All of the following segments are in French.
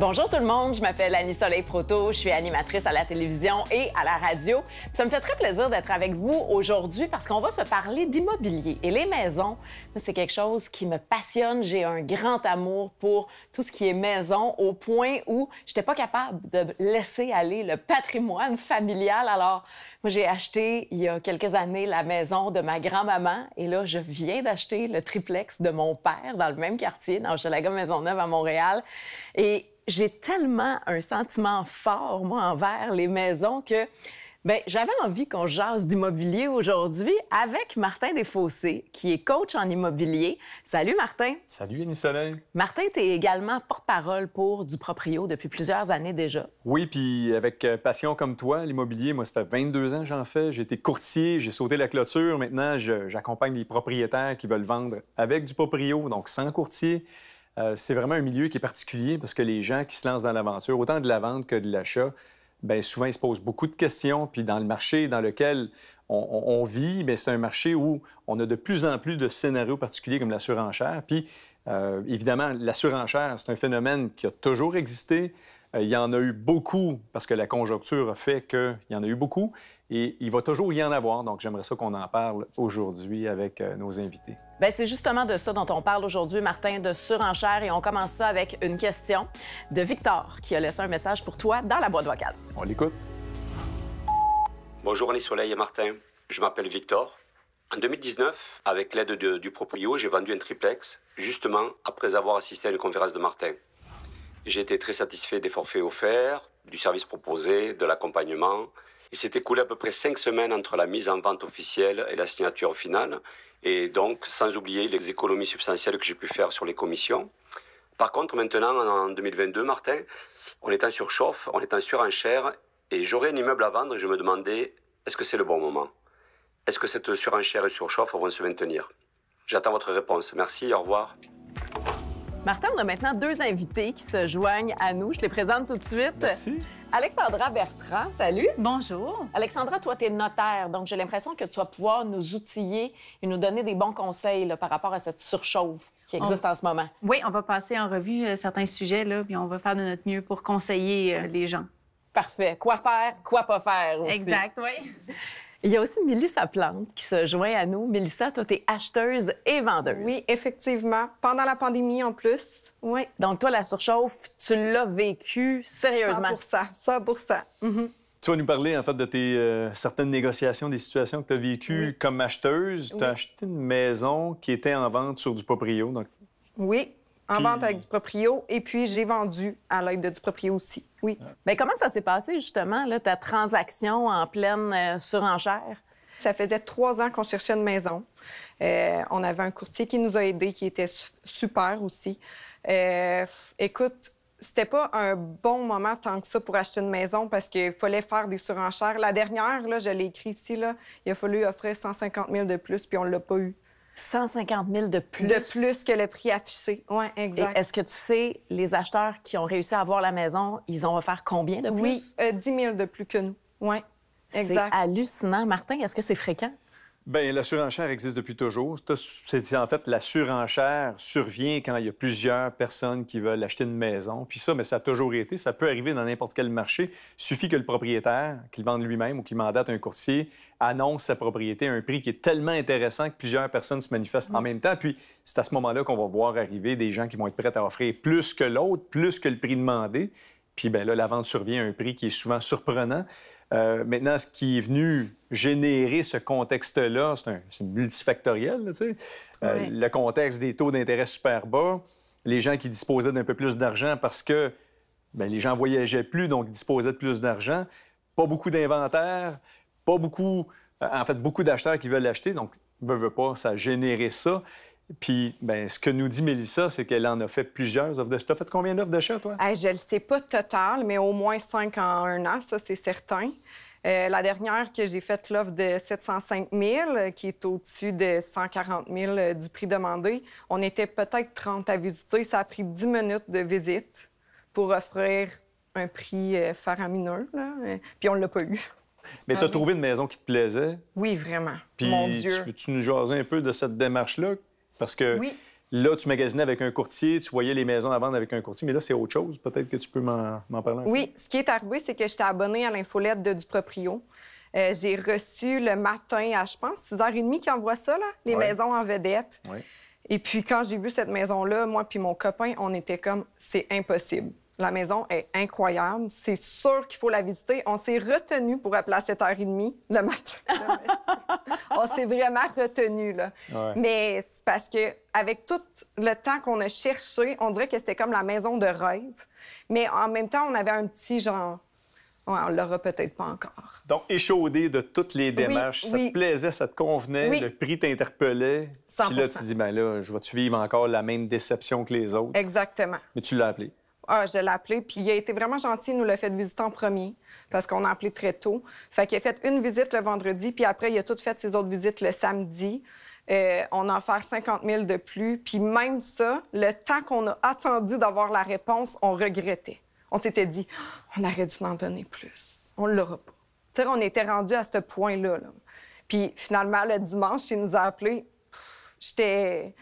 Bonjour tout le monde, je m'appelle Annie Soleil-Proto, je suis animatrice à la télévision et à la radio. Ça me fait très plaisir d'être avec vous aujourd'hui parce qu'on va se parler d'immobilier. Et les maisons, c'est quelque chose qui me passionne. J'ai un grand amour pour tout ce qui est maison au point où je n'étais pas capable de laisser aller le patrimoine familial. Alors, moi, j'ai acheté il y a quelques années la maison de ma grand-maman et là, je viens d'acheter le triplex de mon père dans le même quartier, dans Hochelaga Maisonneuve à Montréal. Et j'ai tellement un sentiment fort, moi, envers les maisons que j'avais envie qu'on jase d'immobilier aujourd'hui avec Martin Desfossés, qui est coach en immobilier. Salut, Martin. Salut, Annie Soleil. Martin, tu es également porte-parole pour Du Proprio depuis plusieurs années déjà. Oui, puis avec passion comme toi, l'immobilier, moi, ça fait 22 ans que j'en fais. J'ai été courtier, j'ai sauté la clôture. Maintenant, j'accompagne les propriétaires qui veulent vendre avec du Proprio, donc sans courtier. C'est vraiment un milieu qui est particulier parce que les gens qui se lancent dans l'aventure, autant de la vente que de l'achat, bien, souvent, ils se posent beaucoup de questions. Puis dans le marché dans lequel on vit, bien, c'est un marché où on a de plus en plus de scénarios particuliers comme la surenchère. Puis, évidemment, la surenchère, c'est un phénomène qui a toujours existé. Il y en a eu beaucoup parce que la conjoncture a fait qu'il y en a eu beaucoup. Et il va toujours y en avoir. Donc, j'aimerais ça qu'on en parle aujourd'hui avec nos invités. Bien, c'est justement de ça dont on parle aujourd'hui, Martin, de surenchère. Et on commence ça avec une question de Victor, qui a laissé un message pour toi dans la boîte vocale. On l'écoute. Bonjour Annie Soleil et Martin. Je m'appelle Victor. En 2019, avec l'aide du Proprio, j'ai vendu un triplex, justement après avoir assisté à une conférence de Martin. J'ai été très satisfait des forfaits offerts, du service proposé, de l'accompagnement. Il s'est écoulé à peu près 5 semaines entre la mise en vente officielle et la signature finale. Et donc, sans oublier les économies substantielles que j'ai pu faire sur les commissions. Par contre, maintenant, en 2022, Martin, on est en surchauffe, on est en surenchère. Et j'aurais un immeuble à vendre et je me demandais, est-ce que c'est le bon moment? Est-ce que cette surenchère et surchauffe vont se maintenir? J'attends votre réponse. Merci, au revoir. Martin, on a maintenant 2 invités qui se joignent à nous. Je les présente tout de suite. Merci. Alexandra Bertrand, salut. Bonjour. Alexandra, toi, tu es notaire, donc j'ai l'impression que tu vas pouvoir nous outiller et nous donner des bons conseils là, par rapport à cette surchauffe qui existe en ce moment. Oui, on va passer en revue certains sujets, là, puis on va faire de notre mieux pour conseiller les gens. Parfait. Quoi faire, quoi pas faire aussi. Exact, oui. Il y a aussi Mélissa Plante qui se joint à nous. Mélissa, toi, tu es acheteuse et vendeuse. Oui, effectivement. Pendant la pandémie, en plus. Oui. Donc, toi, la surchauffe, tu l'as vécue sérieusement. 100%. Tu vas nous parler, en fait, de tes certaines négociations, des situations que tu as vécues comme acheteuse. Tu as acheté une maison qui était en vente sur du Proprio. Donc... Oui, en vente avec du Proprio. Et puis, j'ai vendu à l'aide de du Proprio aussi. Oui. Bien, comment ça s'est passé, justement, là, ta transaction en pleine surenchère? Ça faisait 3 ans qu'on cherchait une maison. On avait un courtier qui nous a aidés, qui était super aussi. Écoute, c'était pas un bon moment tant que ça pour acheter une maison parce qu'il fallait faire des surenchères. La dernière, là, je l'ai écrit ici, là, il a fallu offrir 150 000 de plus, puis on l'a pas eu. 150 000 de plus? De plus que le prix affiché. Oui, exact. Et est-ce que tu sais, les acheteurs qui ont réussi à avoir la maison, ils ont offert combien de plus? Oui, 10 000 de plus que nous. Oui, exact. C'est hallucinant. Martin, est-ce que c'est fréquent? Bien, la surenchère existe depuis toujours. En fait, la surenchère survient quand il y a plusieurs personnes qui veulent acheter une maison. Puis ça, mais ça a toujours été. Ça peut arriver dans n'importe quel marché. Il suffit que le propriétaire, qu'il vende lui-même ou qu'il mandate un courtier, annonce sa propriété à un prix qui est tellement intéressant que plusieurs personnes se manifestent en même temps. Puis c'est à ce moment-là qu'on va voir arriver des gens qui vont être prêts à offrir plus que l'autre, plus que le prix demandé. Puis bien là, la vente survient à un prix qui est souvent surprenant. Maintenant, ce qui est venu générer ce contexte-là, c'est multifactoriel, tu sais. Oui. Le contexte des taux d'intérêt super bas, les gens qui disposaient d'un peu plus d'argent parce que bien, les gens voyageaient plus, donc ils disposaient de plus d'argent. Pas beaucoup d'inventaire, pas beaucoup... en fait, beaucoup d'acheteurs qui veulent l'acheter, donc veut pas, ça a généré ça. Puis, bien, ce que nous dit Mélissa, c'est qu'elle en a fait plusieurs offres d'achat. Tu as fait combien d'offres d'achat, toi? Je ne le sais pas total, mais au moins 5 en 1 an, ça, c'est certain. La dernière que j'ai faite, l'offre de 705 000, qui est au-dessus de 140 000 du prix demandé. On était peut-être 30 à visiter. Ça a pris 10 minutes de visite pour offrir un prix faramineux, là. Puis on ne l'a pas eu. Mais tu as trouvé une maison qui te plaisait? Oui, vraiment. Puis, Mon Dieu. peux-tu nous jaser un peu de cette démarche-là? Parce que oui. Là, tu magasinais avec un courtier, tu voyais les maisons à vendre avec un courtier, mais là, c'est autre chose. Peut-être que tu peux m'en parler un peu. Oui, ce qui est arrivé, c'est que j'étais abonnée à l'infolette du Proprio. J'ai reçu le matin à, je pense, 6h30 qui envoie ça, là, les maisons en vedette. Oui. Et puis, quand j'ai vu cette maison-là, moi puis mon copain, on était comme, c'est impossible. La maison est incroyable. C'est sûr qu'il faut la visiter. On s'est retenu pour appeler à 7h30 le matin. On s'est vraiment retenu là. Ouais. Mais c'est parce que avec tout le temps qu'on a cherché, on dirait que c'était comme la maison de rêve. Mais en même temps, on avait un petit genre... Ouais, on l'aura peut-être pas encore. Donc, échaudé de toutes les démarches, ça te plaisait, ça te convenait, le prix t'interpellait. 100%. Puis là, tu te dis, bien là, je vais-tu vivre encore la même déception que les autres? Exactement. Mais tu l'as appelé. Ah, je l'ai appelé, puis il a été vraiment gentil, il nous l'a fait visiter en premier, parce qu'on a appelé très tôt. Fait qu'il a fait une visite le vendredi, puis après, il a tout fait ses autres visites le samedi. On a offert 50 000 de plus, puis même ça, le temps qu'on a attendu d'avoir la réponse, on regrettait. On s'était dit, on aurait dû en donner plus. On l'aura pas. Tu sais, on était rendu à ce point-là. Là. Puis finalement, le dimanche, il nous a appelés. J'étais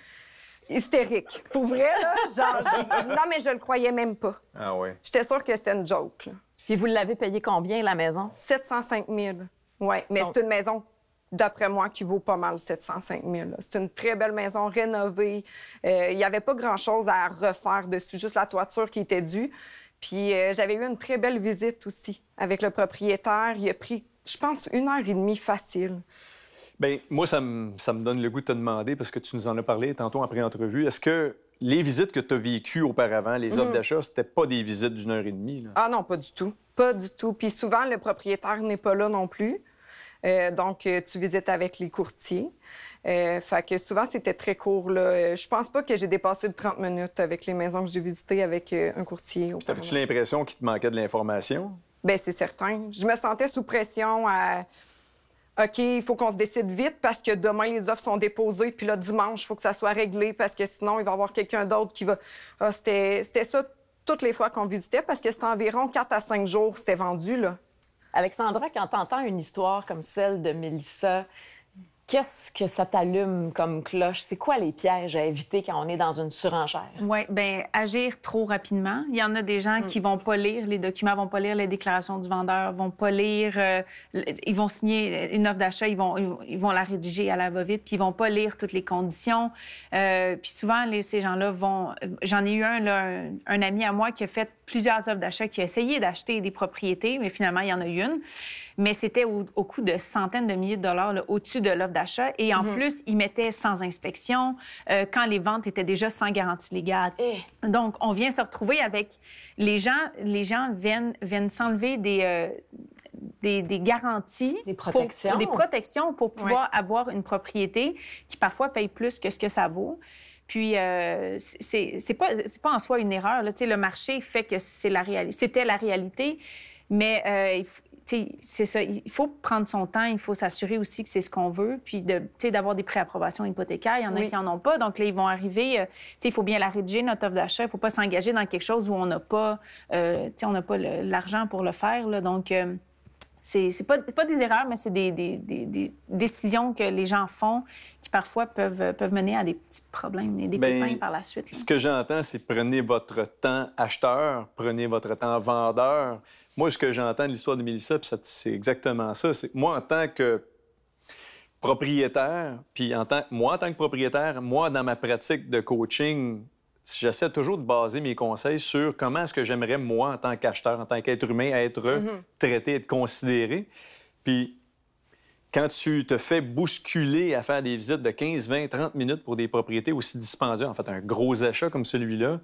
hystérique. Pour vrai, là, genre, non, mais je le croyais même pas. Ah oui. J'étais sûre que c'était une joke. Là. Puis vous l'avez payé combien, la maison? 705 000. Oui, mais c'est une maison, d'après moi, qui vaut pas mal 705 000. Là. C'est une très belle maison rénovée. Il n'y avait pas grand-chose à refaire dessus, juste la toiture qui était due. Puis j'avais eu une très belle visite aussi avec le propriétaire. Il a pris, je pense, 1h30 facile. Bien, moi, ça me donne le goût de te demander, parce que tu nous en as parlé tantôt en pré-entrevue, est-ce que les visites que tu as vécues auparavant, les offres d'achat, c'était pas des visites d'1h30? Là? Ah non, pas du tout. Pas du tout. Puis souvent, le propriétaire n'est pas là non plus. Donc, tu visites avec les courtiers. Fait que souvent, c'était très court. Là. Je pense pas que j'ai dépassé de 30 minutes avec les maisons que j'ai visitées avec un courtier. T'avais-tu l'impression qu'il te manquait de l'information? Bien, c'est certain. Je me sentais sous pression à... OK, il faut qu'on se décide vite parce que demain, les offres sont déposées. Puis là, dimanche, il faut que ça soit réglé parce que sinon, il va y avoir quelqu'un d'autre qui va... Ah, c'était ça toutes les fois qu'on visitait parce que c'était environ 4 à 5 jours c'était vendu, là. Alexandra, quand tu entends une histoire comme celle de Mélissa, qu'est-ce que ça t'allume comme cloche? C'est quoi les pièges à éviter quand on est dans une surenchère? Oui, bien, agir trop rapidement. Il y en a des gens qui vont pas lire les documents, vont pas lire les déclarations du vendeur, vont pas lire... ils vont signer une offre d'achat, ils vont la rédiger à la va-vite, puis ils vont pas lire toutes les conditions. Puis souvent, ces gens-là vont... J'en ai eu un ami à moi qui a fait plusieurs offres d'achat, qui a essayé d'acheter des propriétés, mais finalement, il y en a eu une. Mais c'était au coût de centaines de milliers de dollars là, au-dessus de l'offre d'achat. Et en plus, ils mettaient sans inspection quand les ventes étaient déjà sans garantie légale. Donc, on vient se retrouver avec... Les gens viennent s'enlever des garanties... Des protections. Des protections pour pouvoir avoir une propriété qui parfois paye plus que ce que ça vaut. Puis, c'est pas en soi une erreur. Là. Le marché fait que c'était la réalité, mais c'est ça. Il faut prendre son temps. Il faut s'assurer aussi que c'est ce qu'on veut, puis d'avoir des préapprobations hypothécaires. Il y en a qui n'en ont pas. Donc, là, ils vont arriver... il faut bien la rédiger, notre offre d'achat. Il ne faut pas s'engager dans quelque chose où on n'a pas, l'argent pour le faire. Là. Donc... C'est pas des erreurs, mais c'est des décisions que les gens font qui parfois peuvent mener à des petits problèmes et des pépins par la suite. Là. Ce que j'entends, c'est prenez votre temps acheteur, prenez votre temps vendeur. Moi, ce que j'entends de l'histoire de Mélissa, puis c'est exactement ça. C'est moi, en tant que propriétaire, puis moi, en tant que propriétaire, moi, dans ma pratique de coaching, j'essaie toujours de baser mes conseils sur comment est-ce que j'aimerais, moi, en tant qu'acheteur, en tant qu'être humain, être traité, être considéré. Puis, quand tu te fais bousculer à faire des visites de 15, 20, 30 minutes pour des propriétés aussi dispendieuses, en fait, un gros achat comme celui-là,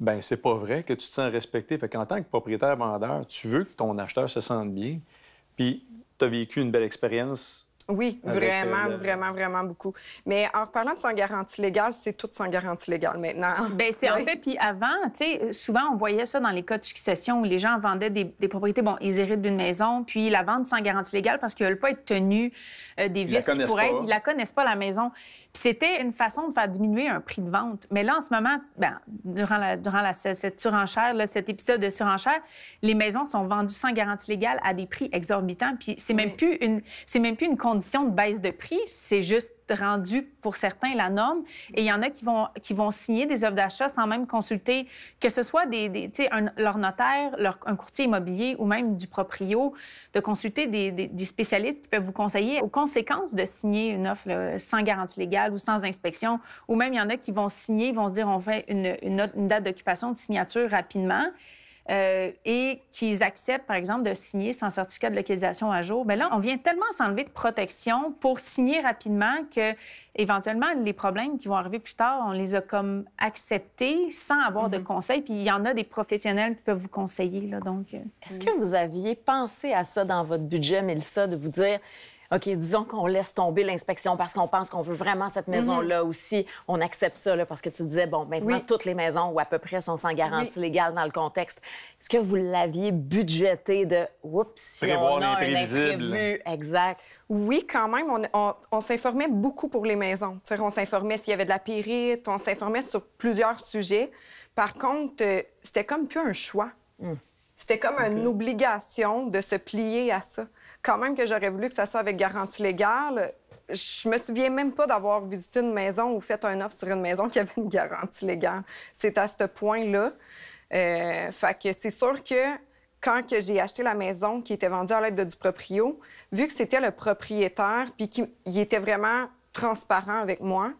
ben c'est pas vrai que tu te sens respecté. Fait qu'en tant que propriétaire-vendeur, tu veux que ton acheteur se sente bien, puis tu as vécu une belle expérience. Oui, vraiment beaucoup. Mais en reparlant de sans garantie légale, c'est tout sans garantie légale maintenant. Bien, c'est en fait, puis avant, tu sais, souvent, on voyait ça dans les cas de succession où les gens vendaient des propriétés, bon, ils héritent d'une maison, puis la vendent sans garantie légale parce qu'ils veulent pas être tenus des vices qui pourraient être. Ils la connaissent pas, la maison. Puis c'était une façon de faire diminuer un prix de vente. Mais là, en ce moment, durant cette surenchère, là, cet épisode de surenchère, les maisons sont vendues sans garantie légale à des prix exorbitants. Puis c'est même plus une condition condition de baisse de prix, c'est juste rendu pour certains la norme. Et il y en a qui vont signer des offres d'achat sans même consulter, que ce soit leur notaire, un courtier immobilier ou même du proprio, de consulter des spécialistes qui peuvent vous conseiller aux conséquences de signer une offre là, sans garantie légale ou sans inspection. Ou même, il y en a qui vont signer, ils vont se dire on fait une date d'occupation de signature rapidement. Et qu'ils acceptent, par exemple, de signer sans certificat de localisation à jour, bien là, on vient tellement s'enlever de protection pour signer rapidement que, éventuellement, les problèmes qui vont arriver plus tard, on les a comme acceptés sans avoir de conseils. Puis il y en a des professionnels qui peuvent vous conseiller, là, donc... Est-ce que vous aviez pensé à ça dans votre budget, Mélissa, de vous dire... OK, disons qu'on laisse tomber l'inspection parce qu'on pense qu'on veut vraiment cette maison-là aussi. On accepte ça, là, parce que tu disais, bon, maintenant, toutes les maisons, ou à peu près, sont sans garantie légale dans le contexte. Est-ce que vous l'aviez budgété de, oups, si prévoir on a un l'imprévisible. imprévu? Exact. Oui, quand même, on s'informait beaucoup pour les maisons. T'sais, on s'informait s'il y avait de la périte, on s'informait sur plusieurs sujets. Par contre, c'était comme plus un choix. C'était comme une obligation de se plier à ça. Quand même que j'aurais voulu que ça soit avec garantie légale, je me souviens même pas d'avoir visité une maison ou fait un offre sur une maison qui avait une garantie légale. C'est à ce point-là. Fait que c'est sûr que quand que j'ai acheté la maison qui était vendue à l'aide du proprio, vu que c'était le propriétaire puis qu'il était vraiment transparent avec moi,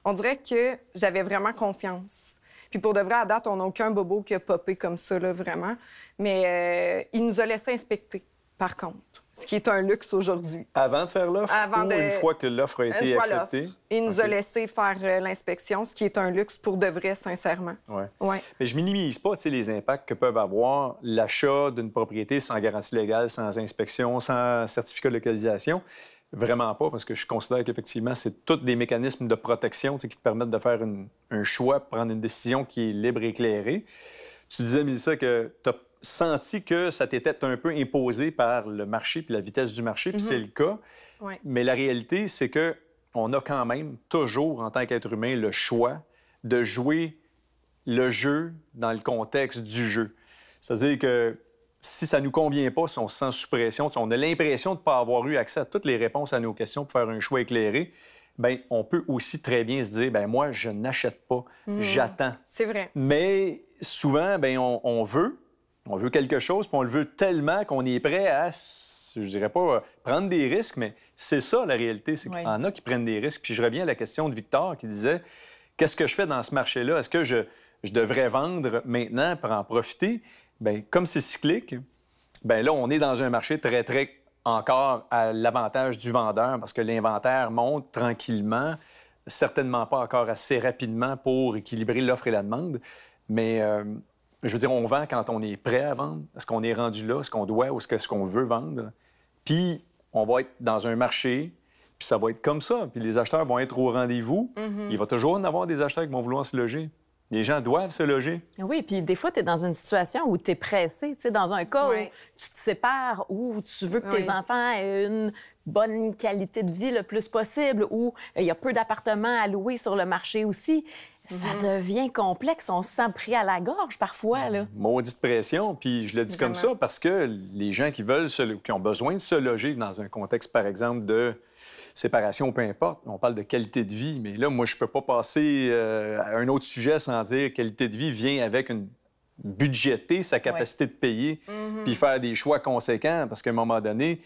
on dirait que j'avais vraiment confiance. Puis pour de vrai, à date, on n'a aucun bobo qui a popé comme ça, là, vraiment. Mais il nous a laissé inspecter, par contre, ce qui est un luxe aujourd'hui. Avant de faire l'offre ou une fois que l'offre a été acceptée? Il nous a laissé faire l'inspection, ce qui est un luxe pour de vrai, sincèrement. Ouais. Mais je minimise pas les impacts que peuvent avoir l'achat d'une propriété sans garantie légale, sans inspection, sans certificat de localisation. Vraiment pas, parce que je considère qu'effectivement, c'est tous des mécanismes de protection qui te permettent de faire un choix, prendre une décision qui est libre et éclairée. Tu disais, Mélissa, que tu as senti que ça t'était un peu imposé par le marché puis la vitesse du marché, puis c'est le cas. Ouais. Mais la réalité, c'est qu'on a quand même toujours, en tant qu'être humain, le choix de jouer le jeu dans le contexte du jeu. C'est-à-dire que si ça ne nous convient pas, si on se sent sous pression, si on a l'impression de ne pas avoir eu accès à toutes les réponses à nos questions pour faire un choix éclairé, bien, on peut aussi très bien se dire, bien, moi, je n'achète pas, j'attends. C'est vrai. Mais souvent, bien, on veut quelque chose, puis on le veut tellement qu'on est prêt à, je dirais pas prendre des risques, mais c'est ça la réalité, c'est qu'il y en a qui prennent des risques. Puis je reviens à la question de Victor qui disait, qu'est-ce que je fais dans ce marché-là? Est-ce que je devrais vendre maintenant pour en profiter? Bien, comme c'est cyclique, bien là, on est dans un marché très, très encore à l'avantage du vendeur parce que l'inventaire monte tranquillement, certainement pas encore assez rapidement pour équilibrer l'offre et la demande, mais je veux dire, on vend quand on est prêt à vendre. Est-ce qu'on est rendu là? Est-ce qu'on doit ou est-ce qu'on veut vendre? Puis, on va être dans un marché, puis ça va être comme ça. Puis les acheteurs vont être au rendez-vous. Il va toujours en avoir des acheteurs qui vont vouloir se loger. Les gens doivent se loger. Oui, puis des fois, tu es dans une situation où tu es pressé. Tu sais, dans un cas où tu te sépares, où tu veux que tes enfants aient une bonne qualité de vie le plus possible, où il y a peu d'appartements à louer sur le marché aussi. Ça devient complexe. On se sent pris à la gorge parfois, là. Maudite pression. Puis je le dis comme ça parce que les gens qui ont besoin de se loger dans un contexte, par exemple, de séparation, peu importe, on parle de qualité de vie, mais là, moi, je peux pas passer à un autre sujet sans dire qualité de vie vient avec budgéter sa capacité de payer puis faire des choix conséquents parce qu'à un moment donné,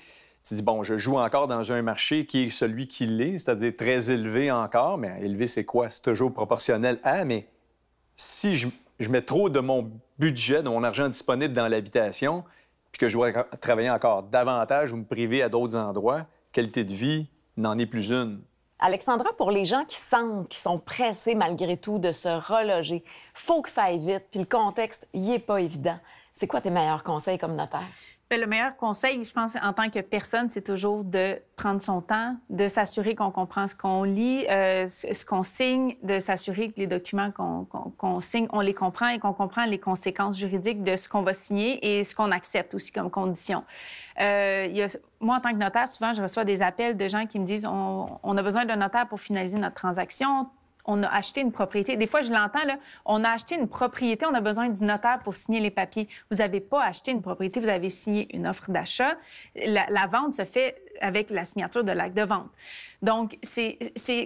tu dis, bon, je joue encore dans un marché qui est celui qu'il est, c'est-à-dire très élevé encore, mais élevé, c'est quoi? C'est toujours proportionnel à, mais si je mets trop de mon budget, de mon argent disponible dans l'habitation, puis que je dois travailler encore davantage ou me priver à d'autres endroits, qualité de vie n'en est plus une. Alexandra, pour les gens qui sentent qu'ils sont pressés malgré tout de se reloger, faut que ça aille vite, puis le contexte, il est pas évident. C'est quoi tes meilleurs conseils comme notaire? Bien, le meilleur conseil, je pense, en tant que personne, c'est toujours de prendre son temps, de s'assurer qu'on comprend ce qu'on lit, ce qu'on signe, de s'assurer que les documents qu'on signe, on les comprend et qu'on comprend les conséquences juridiques de ce qu'on va signer et ce qu'on accepte aussi comme condition. Moi, en tant que notaire, souvent, je reçois des appels de gens qui me disent on a besoin d'un notaire pour finaliser notre transaction. On a acheté une propriété. Des fois, je l'entends, là, on a acheté une propriété, on a besoin du notaire pour signer les papiers. Vous n'avez pas acheté une propriété, vous avez signé une offre d'achat. La vente se fait avec la signature de l'acte de vente. Donc, c'est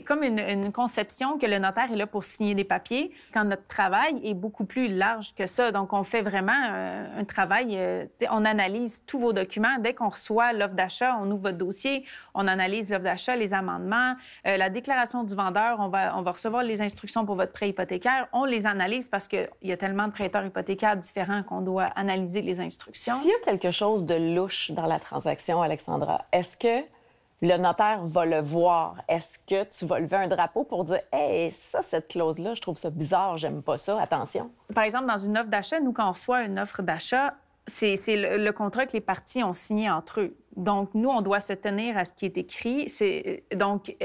comme une conception que le notaire est là pour signer des papiers, quand notre travail est beaucoup plus large que ça. Donc, on fait vraiment un travail, on analyse tous vos documents. Dès qu'on reçoit l'offre d'achat, on ouvre votre dossier, on analyse l'offre d'achat, les amendements, la déclaration du vendeur, on va recevoir les instructions pour votre prêt hypothécaire. On les analyse parce qu'il y a tellement de prêteurs hypothécaires différents qu'on doit analyser les instructions. S'il y a quelque chose de louche dans la transaction, Alexandra, est-ce que le notaire va le voir? Est-ce que tu vas lever un drapeau pour dire « Hey, ça, cette clause-là, je trouve ça bizarre, j'aime pas ça, attention ». Par exemple, dans une offre d'achat, nous, quand on reçoit une offre d'achat, c'est le contrat que les parties ont signé entre eux. Donc, nous, on doit se tenir à ce qui est écrit. Donc,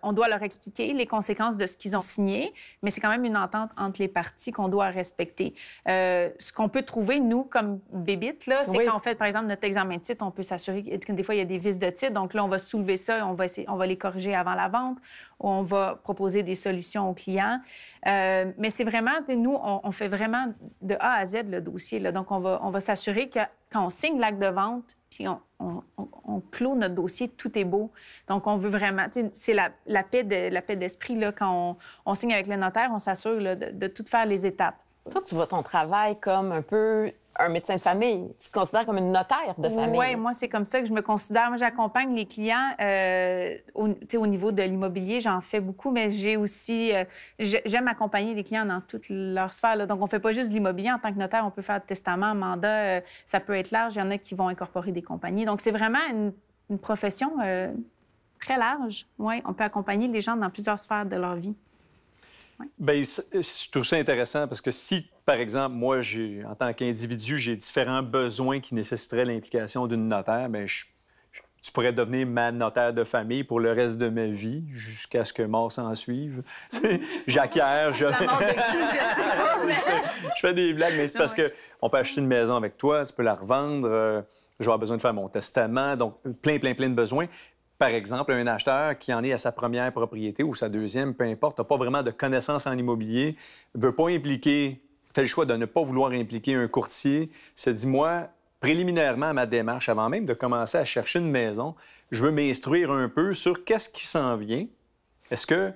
on doit leur expliquer les conséquences de ce qu'ils ont signé, mais c'est quand même une entente entre les parties qu'on doit respecter. Ce qu'on peut trouver, nous, comme bébites, là, c'est quand on fait, par exemple, notre examen de titre, on peut s'assurer que des fois, il y a des vices de titre. Donc là, on va soulever ça, on va les corriger avant la vente, ou on va proposer des solutions aux clients. Mais c'est vraiment, nous, on fait vraiment de A à Z le dossier. Là. Donc, on va s'assurer que quand on signe l'acte de vente, puis on clôt notre dossier, tout est beau. Donc, on veut vraiment... C'est la paix d'esprit, là, quand on signe avec le notaire, on s'assure là, de tout faire les étapes. Toi, tu vois ton travail comme un peu un médecin de famille. Tu te considères comme une notaire de famille. Oui, moi, c'est comme ça que je me considère. Moi, j'accompagne les clients au niveau de l'immobilier. J'en fais beaucoup, mais j'ai aussi... j'aime accompagner les clients dans toute leur sphère. Là. Donc, on ne fait pas juste de l'immobilier. En tant que notaire, on peut faire testament, mandat. Ça peut être large. Il y en a qui vont incorporer des compagnies. Donc, c'est vraiment une profession très large. Oui, on peut accompagner les gens dans plusieurs sphères de leur vie. Oui. Bien, je trouve ça intéressant parce que si, par exemple, moi, en tant qu'individu, j'ai différents besoins qui nécessiteraient l'implication d'une notaire, bien, tu pourrais devenir ma notaire de famille pour le reste de ma vie, jusqu'à ce que mort s'en suive. J'acquiers, je fais des blagues, mais c'est parce qu'on peut acheter une maison avec toi, tu peux la revendre, je vais avoir besoin de faire mon testament, donc plein de besoins. Par exemple, un acheteur qui en est à sa première propriété ou sa deuxième, peu importe, n'a pas vraiment de connaissances en immobilier, ne veut pas impliquer, fait le choix de ne pas vouloir impliquer un courtier, se dit, moi, préliminairement à ma démarche, avant même de commencer à chercher une maison, je veux m'instruire un peu sur qu'est-ce qui s'en vient. Est-ce que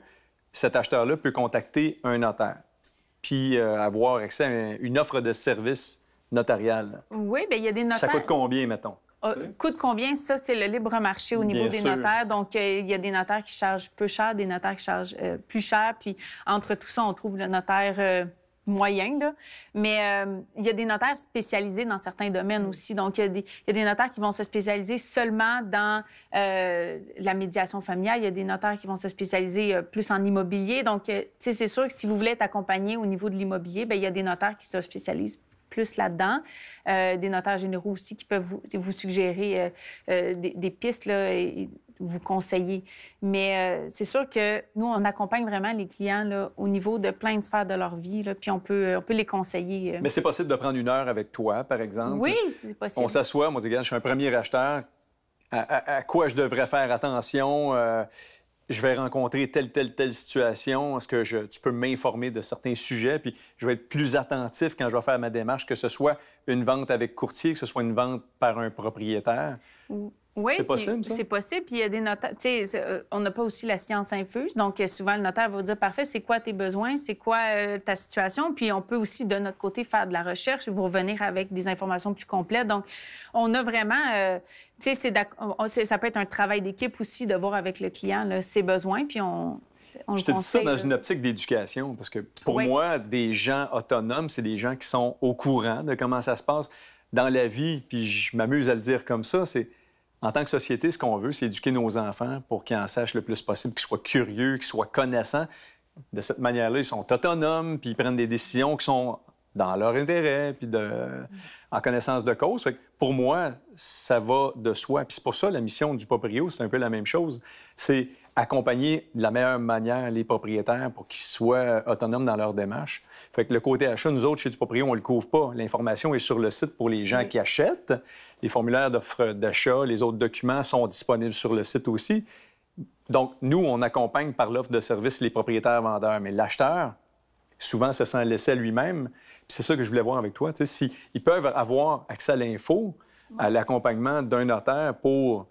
cet acheteur-là peut contacter un notaire puis avoir accès à une offre de service notarial? Oui, bien, il y a des notaires... Ça coûte combien, mettons? Coûte combien? Ça, c'est le libre marché au niveau des notaires. Donc, il y a des notaires qui chargent peu cher, des notaires qui chargent plus cher. Puis, entre tout ça, on trouve le notaire moyen, là. Mais il y a des notaires spécialisés dans certains domaines aussi. Donc, il y a des notaires qui vont se spécialiser seulement dans la médiation familiale. Il y a des notaires qui vont se spécialiser plus en immobilier. Donc, tu sais, c'est sûr que si vous voulez être accompagné au niveau de l'immobilier, bien, il y a des notaires qui se spécialisent plus là-dedans. Des notaires généraux aussi qui peuvent vous suggérer des pistes là, et vous conseiller. Mais c'est sûr que nous, on accompagne vraiment les clients là, au niveau de plein de sphères de leur vie, là, puis on peut les conseiller. Mais c'est possible de prendre une heure avec toi, par exemple? Oui, c'est possible. On s'assoit, on dit, regarde, je suis un premier acheteur. À quoi je devrais faire attention? Je vais rencontrer telle situation. Est-ce que tu peux m'informer de certains sujets? Puis je vais être plus attentif quand je vais faire ma démarche, que ce soit une vente avec courtier, que ce soit une vente par un propriétaire. Oui, c'est possible, ça? C'est possible. Puis il y a des notaires... Tu sais, on n'a pas aussi la science infuse. Donc, souvent, le notaire va dire, parfait, c'est quoi tes besoins? C'est quoi ta situation? Puis on peut aussi, de notre côté, faire de la recherche et vous revenir avec des informations plus complètes. Donc, on a vraiment... tu sais, ça peut être un travail d'équipe aussi de voir avec le client là, ses besoins. Puis je te dis ça dans une optique d'éducation, parce que pour moi, des gens autonomes, c'est des gens qui sont au courant de comment ça se passe dans la vie. Puis je m'amuse à le dire comme ça, c'est... En tant que société, ce qu'on veut, c'est éduquer nos enfants pour qu'ils en sachent le plus possible, qu'ils soient curieux, qu'ils soient connaissants. De cette manière-là, ils sont autonomes, puis ils prennent des décisions qui sont dans leur intérêt, puis en connaissance de cause. Fait que pour moi, ça va de soi. Puis c'est pour ça la mission du Proprio, c'est un peu la même chose. C'est accompagner de la meilleure manière les propriétaires pour qu'ils soient autonomes dans leur démarche. Fait que le côté achat, nous autres, chez du Proprio, on ne le couvre pas. L'information est sur le site pour les gens qui achètent. Les formulaires d'offre d'achat, les autres documents sont disponibles sur le site aussi. Donc, nous, on accompagne par l'offre de service les propriétaires vendeurs. Mais l'acheteur, souvent, se sent laissé à lui-même. Puis c'est ça que je voulais voir avec toi. Ils peuvent avoir accès à l'info, à l'accompagnement d'un notaire pour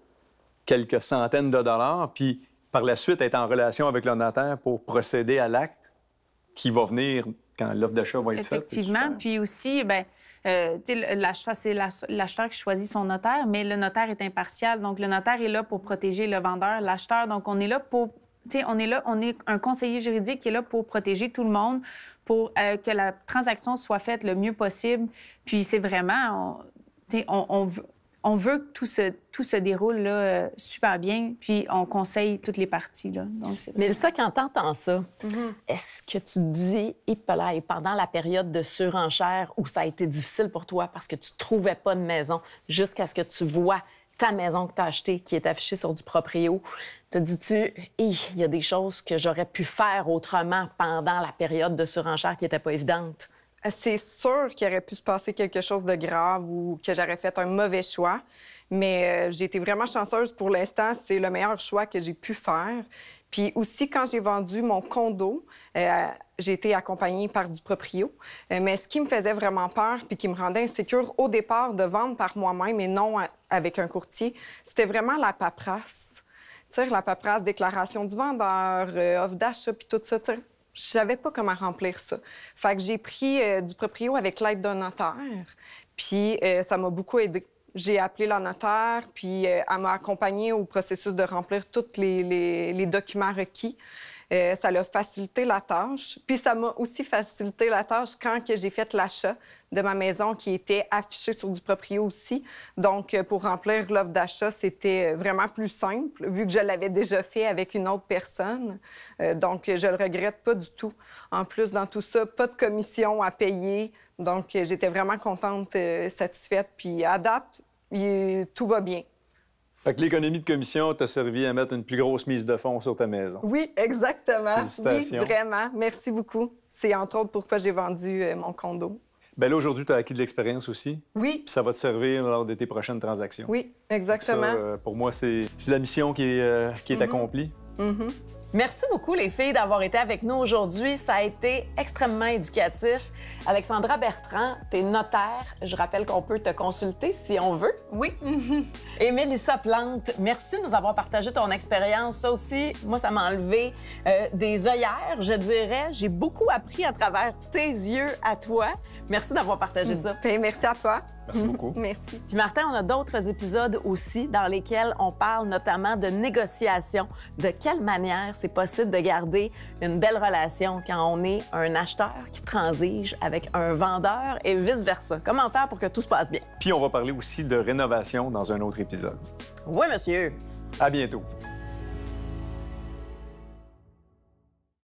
quelques centaines de dollars, puis par la suite être en relation avec le notaire pour procéder à l'acte qui va venir quand l'offre d'achat va être faite. Effectivement. Puis aussi, bien, l'acheteur, c'est l'acheteur qui choisit son notaire, mais le notaire est impartial. Donc, le notaire est là pour protéger le vendeur, l'acheteur. Donc, on est là pour... on est un conseiller juridique qui est là pour protéger tout le monde, pour que la transaction soit faite le mieux possible. Puis c'est vraiment... On veut que tout se déroule là, super bien, puis on conseille toutes les parties. Là. Donc, Mélissa, quand t'entends ça, est-ce que tu te dis, et pendant la période de surenchère où ça a été difficile pour toi parce que tu trouvais pas de maison jusqu'à ce que tu vois ta maison que tu as achetée qui est affichée sur du proprio, te dis-tu, il y a des choses que j'aurais pu faire autrement pendant la période de surenchère qui n'était pas évidente? C'est sûr qu'il aurait pu se passer quelque chose de grave ou que j'aurais fait un mauvais choix. Mais j'ai été vraiment chanceuse pour l'instant. C'est le meilleur choix que j'ai pu faire. Puis aussi, quand j'ai vendu mon condo, j'ai été accompagnée par du proprio. Mais ce qui me faisait vraiment peur puis qui me rendait insécure au départ de vendre par moi-même et non avec un courtier, c'était vraiment la paperasse. Tu sais, la paperasse, déclaration du vendeur, offre d'achat puis tout ça, tu sais. Je savais pas comment remplir ça. Fait que j'ai pris du proprio avec l'aide d'un notaire, puis ça m'a beaucoup aidée. J'ai appelé la notaire, puis elle m'a accompagnée au processus de remplir tous les documents requis. Ça l'a facilité la tâche. Puis ça m'a aussi facilité la tâche quand j'ai fait l'achat de ma maison qui était affichée sur du proprio aussi. Donc, pour remplir l'offre d'achat, c'était vraiment plus simple, vu que je l'avais déjà fait avec une autre personne. Donc, je le regrette pas du tout. En plus, dans tout ça, pas de commission à payer. Donc, j'étais vraiment contente, satisfaite. Puis, à date, tout va bien. Fait que l'économie de commission t'a servi à mettre une plus grosse mise de fonds sur ta maison. Oui, exactement. Félicitations. Oui, vraiment. Merci beaucoup. C'est entre autres pourquoi j'ai vendu mon condo. Bien là, aujourd'hui, tu as acquis de l'expérience aussi. Oui. Puis ça va te servir lors de tes prochaines transactions. Oui, exactement. Ça, pour moi, c'est la mission qui est accomplie. Merci beaucoup, les filles, d'avoir été avec nous aujourd'hui. Ça a été extrêmement éducatif. Alexandra Bertrand, t'es notaire. Je rappelle qu'on peut te consulter si on veut. Oui. Et Mélissa Plante, merci de nous avoir partagé ton expérience. Ça aussi, moi, ça m'a enlevé des œillères, je dirais. J'ai beaucoup appris à travers tes yeux à toi. Merci d'avoir partagé ça. Bien, merci à toi. Merci beaucoup. Merci. Puis Martin, on a d'autres épisodes aussi dans lesquels on parle notamment de négociation, de quelle manière c'est possible de garder une belle relation quand on est un acheteur qui transige avec un vendeur et vice-versa. Comment faire pour que tout se passe bien? Puis on va parler aussi de rénovation dans un autre épisode. Oui, monsieur. À bientôt.